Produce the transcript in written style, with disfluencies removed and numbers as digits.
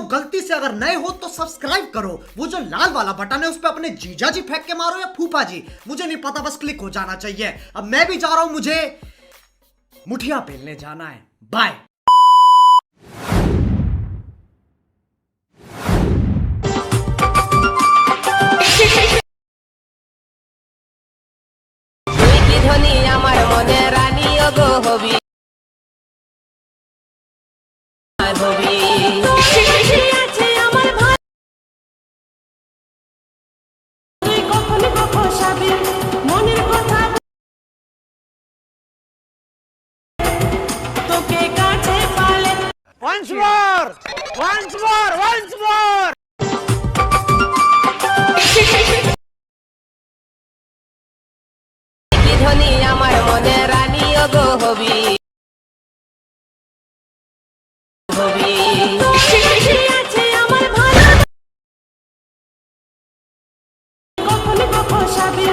गलती से अगर नए हो तो सब्सक्राइब करो, वो जो लाल वाला बटन है उस पर अपने जीजा जी फेंक के मारो या फूफा जी, मुझे नहीं पता, बस क्लिक हो जाना चाहिए। अब मैं भी जा रहा हूं, मुझे मुठिया पेलने जाना है। Bye. Once more! Once more! Once more! ধনী আমার মনে রানী গো হবি হবি আছে আমার ভালো কখনো কখনো সাবি